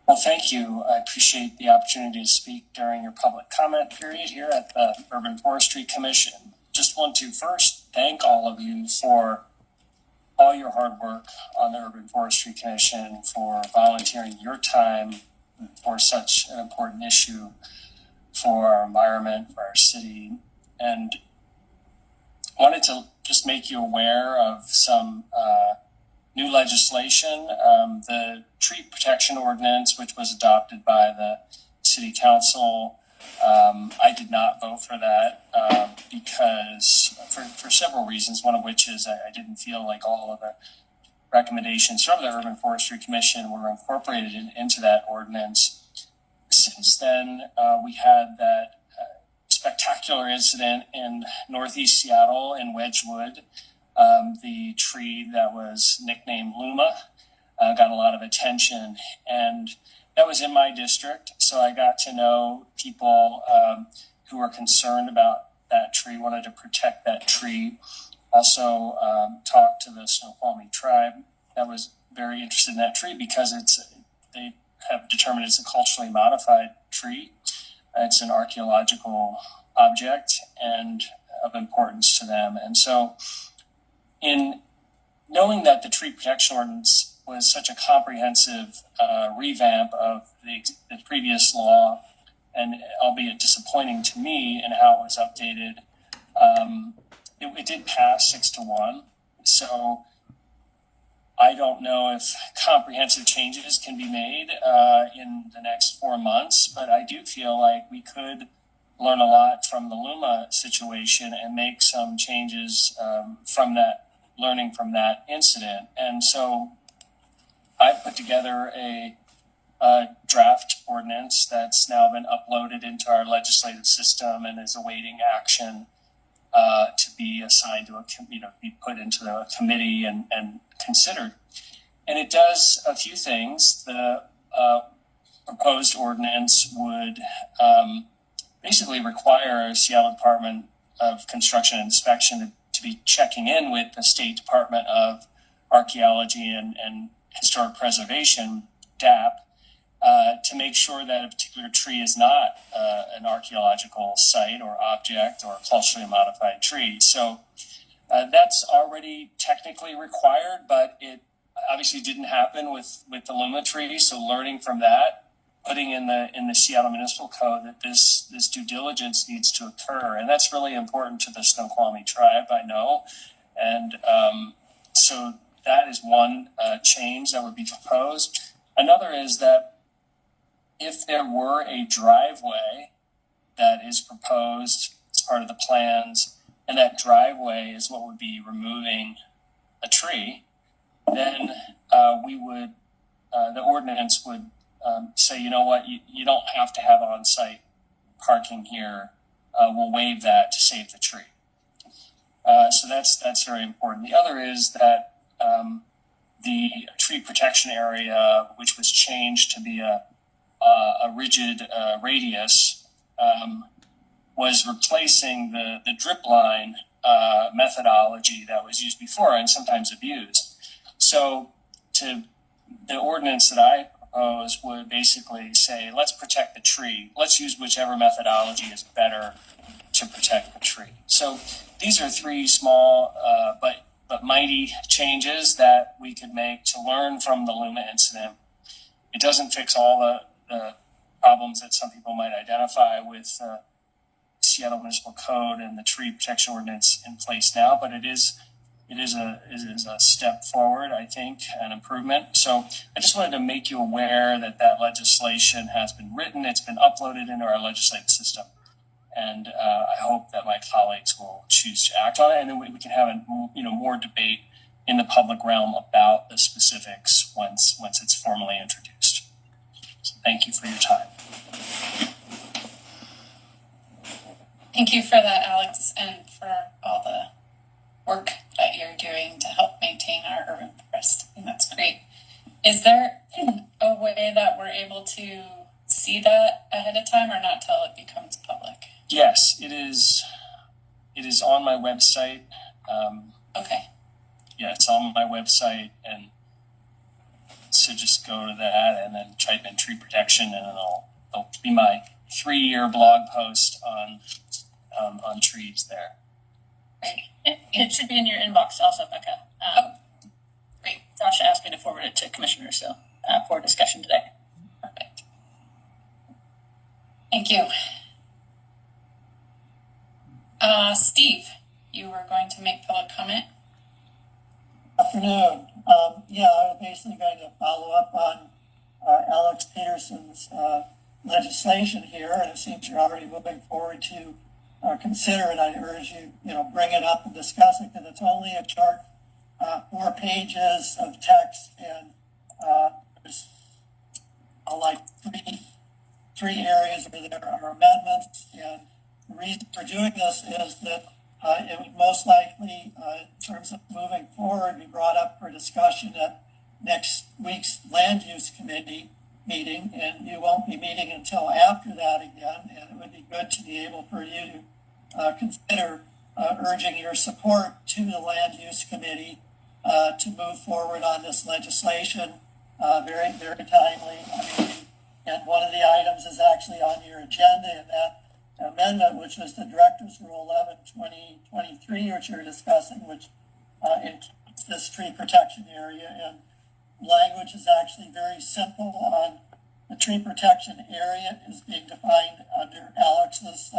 Well, thank you. I appreciate the opportunity to speak during your public comment period here at the Urban Forestry Commission. Just want to first thank all of you for all your hard work on the Urban Forestry Commission, for volunteering your time for such an important issue for our environment, for our city, and wanted to just make you aware of some new legislation. The Tree Protection Ordinance, which was adopted by the City Council, I did not vote for that because for several reasons, one of which is I didn't feel like all of the recommendations from the Urban Forestry Commission were incorporated into that ordinance. Since then, we had that spectacular incident in Northeast Seattle in Wedgwood. The tree that was nicknamed Luma got a lot of attention, and that was in my district. So I got to know people who were concerned about that tree, wanted to protect that tree. Also talked to the Snoqualmie tribe that was very interested in that tree because they have determined it's a culturally modified tree. It's an archaeological object and of importance to them. And so in knowing that the Tree Protection Ordinance was such a comprehensive revamp of the previous law, and albeit disappointing to me in how it was updated, it did pass 6-1. So I don't know if comprehensive changes can be made in the next 4 months, but I do feel like we could learn a lot from the Luma situation and make some changes from that, learning from that incident. And so I put together a draft ordinance that's now been uploaded into our legislative system and is awaiting action to be assigned to be put into the committee and considered. And it does a few things. The proposed ordinance would basically require Seattle Department of Construction and Inspection to be checking in with the State Department of Archaeology and Historic Preservation, DAP, to make sure that a particular tree is not an archaeological site or object or a culturally modified tree. So that's already technically required, but it obviously didn't happen with the Luma tree. So learning from that, putting in the Seattle Municipal Code that this due diligence needs to occur, and that's really important to the Snoqualmie tribe, I know, and so that is one change that would be proposed. Another is that if there were a driveway that is proposed as part of the plans, and that driveway is what would be removing a tree, then the ordinance would say, you know what, you don't have to have on-site parking here. We'll waive that to save the tree. So that's very important. The other is that the tree protection area, which was changed to be a rigid radius, was replacing the drip line methodology that was used before and sometimes abused. So the ordinance that I propose would basically say, let's protect the tree. Let's use whichever methodology is better to protect the tree. So these are three small but mighty changes that we could make to learn from the Luma incident. It doesn't fix all the problems that some people might identify with Seattle Municipal Code and the Tree Protection Ordinance in place now, but it is a step forward, I think, an improvement. So I just wanted to make you aware that legislation has been written. It's been uploaded into our legislative system. And I hope that my colleagues will choose to act on it, and then we can have more debate in the public realm about the specifics once it's formally introduced. So thank you for your time. Thank you for that, Alex, and for all the work that you're doing to help maintain our urban forest. And that's great. Is there a way that we're able to see that ahead of time or not till it becomes public? Yes, it is. It is on my website. Okay. Yeah, it's on my website, and So just go to that and then type in tree protection, and it'll be my 3-year blog post on trees there. It should be in your inbox also, Becca. Great. Josh asked me to forward it to Commissioner, so for discussion today. Perfect. Thank you. Steve, you were going to make public comment? Afternoon. I'm basically going to follow up on Alec Pederson's legislation here, and it seems you're already moving forward to consider it. I urge you, bring it up and discuss it, because it's only a short 4 pages of text, and there's like three areas where there are amendments. And the reason for doing this is that it would most likely, in terms of moving forward, be brought up for discussion at next week's Land Use Committee meeting, and you won't be meeting until after that again, and it would be good to be able for you to consider urging your support to the Land Use Committee to move forward on this legislation. Very, very timely. And one of the items is actually on your agenda in that amendment, which was the Director's Rule 11/2023, which you're discussing, which includes this tree protection area. And language is actually very simple on the tree protection area is being defined under Alex's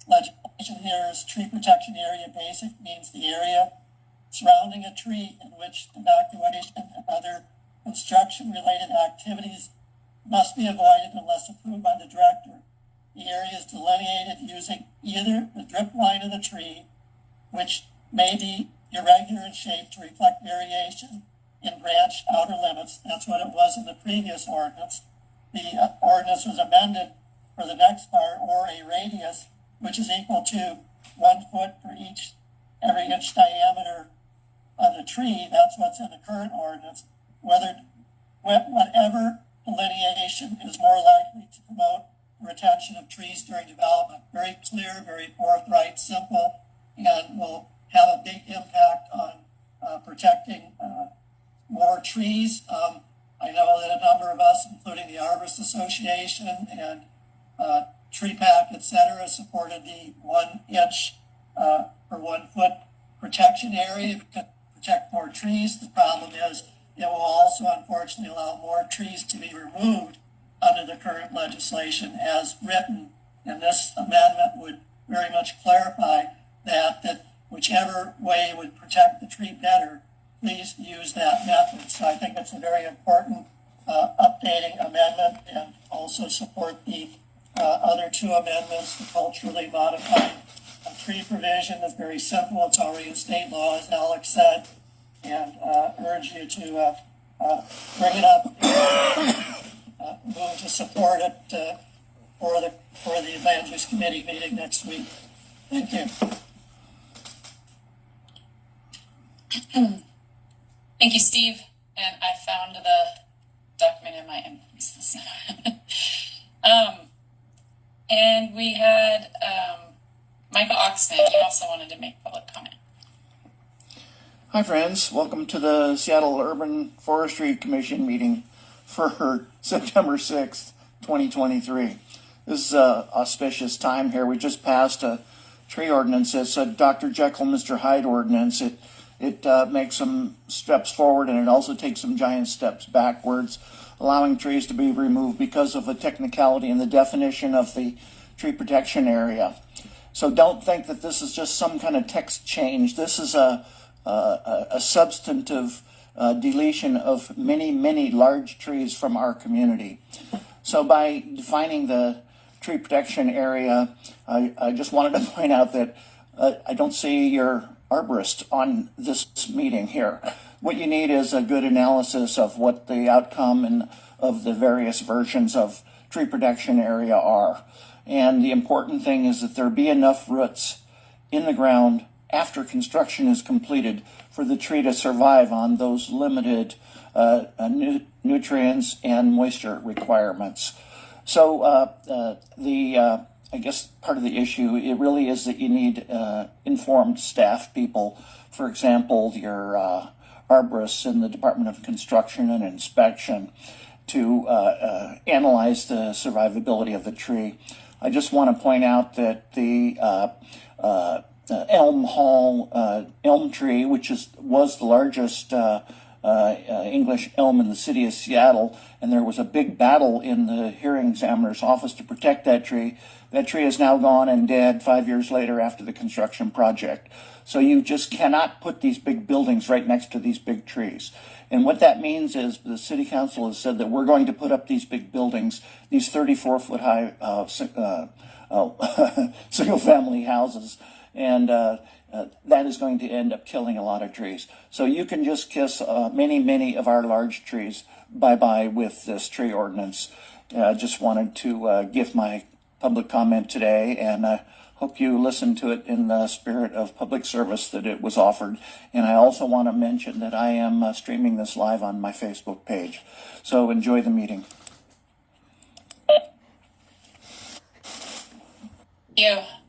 legislation here is tree protection area basic means the area surrounding a tree in which evacuation and other construction related activities must be avoided unless approved by the director. The area is delineated using either the drip line of the tree, which may be irregular in shape to reflect variation in branch outer limits. That's what it was in the previous ordinance. The ordinance was amended for the next part, or a radius, which is equal to 1 foot for every inch diameter of the tree. That's what's in the current ordinance. Whatever delineation is more likely to promote retention of trees during development. Very clear, very forthright, simple, and will have a big impact on protecting more trees. I know that a number of us, including the Arborist Association and Tree Pack, etc., supported the 1 inch per 1 foot protection area to protect more trees. The problem is it will also unfortunately allow more trees to be removed under the current legislation as written. And this amendment would very much clarify that whichever way would protect the tree better, please use that method. So I think it's a very important updating amendment, and also support the other 2 amendments. The culturally modified tree provision is very simple. It's already in state law, as Alex said, and urge you to bring it up, move to support it for the Land Use Committee meeting next week. Thank you. Thank you, Steve. And I found the document in my inbox. And we had Michael Oxman. He also wanted to make public comment. Hi friends, welcome to the Seattle Urban Forestry Commission meeting for September 6th, 2023. This is an auspicious time here. We just passed a tree ordinance. It's a Dr. Jekyll, Mr. Hyde ordinance. It makes some steps forward, and it also takes some giant steps backwards, allowing trees to be removed because of a technicality in the definition of the tree protection area. So don't think that this is just some kind of text change. This is a substantive deletion of many, many large trees from our community. So by defining the tree protection area, I just wanted to point out that I don't see your arborist on this meeting here. What you need is a good analysis of what the outcome and of the various versions of tree protection area are. And the important thing is that there be enough roots in the ground after construction is completed for the tree to survive on those limited nutrients and moisture requirements. So I guess part of the issue, it really is that you need informed staff people. For example, your arborists in the Department of Construction and Inspection to analyze the survivability of the tree. I just want to point out that the elm tree, which was the largest English elm in the city of Seattle, and there was a big battle in the hearing examiner's office to protect that tree. That tree is now gone and dead 5 years later after the construction project. So you just cannot put these big buildings right next to these big trees. And what that means is the city council has said that we're going to put up these big buildings, these 34-foot high single-family houses, and that is going to end up killing a lot of trees. So you can just kiss many of our large trees bye-bye with this tree ordinance. Just wanted to give my public comment today, and I hope you listen to it in the spirit of public service that it was offered. And I also want to mention that I am streaming this live on my Facebook page. So enjoy the meeting. Thank you.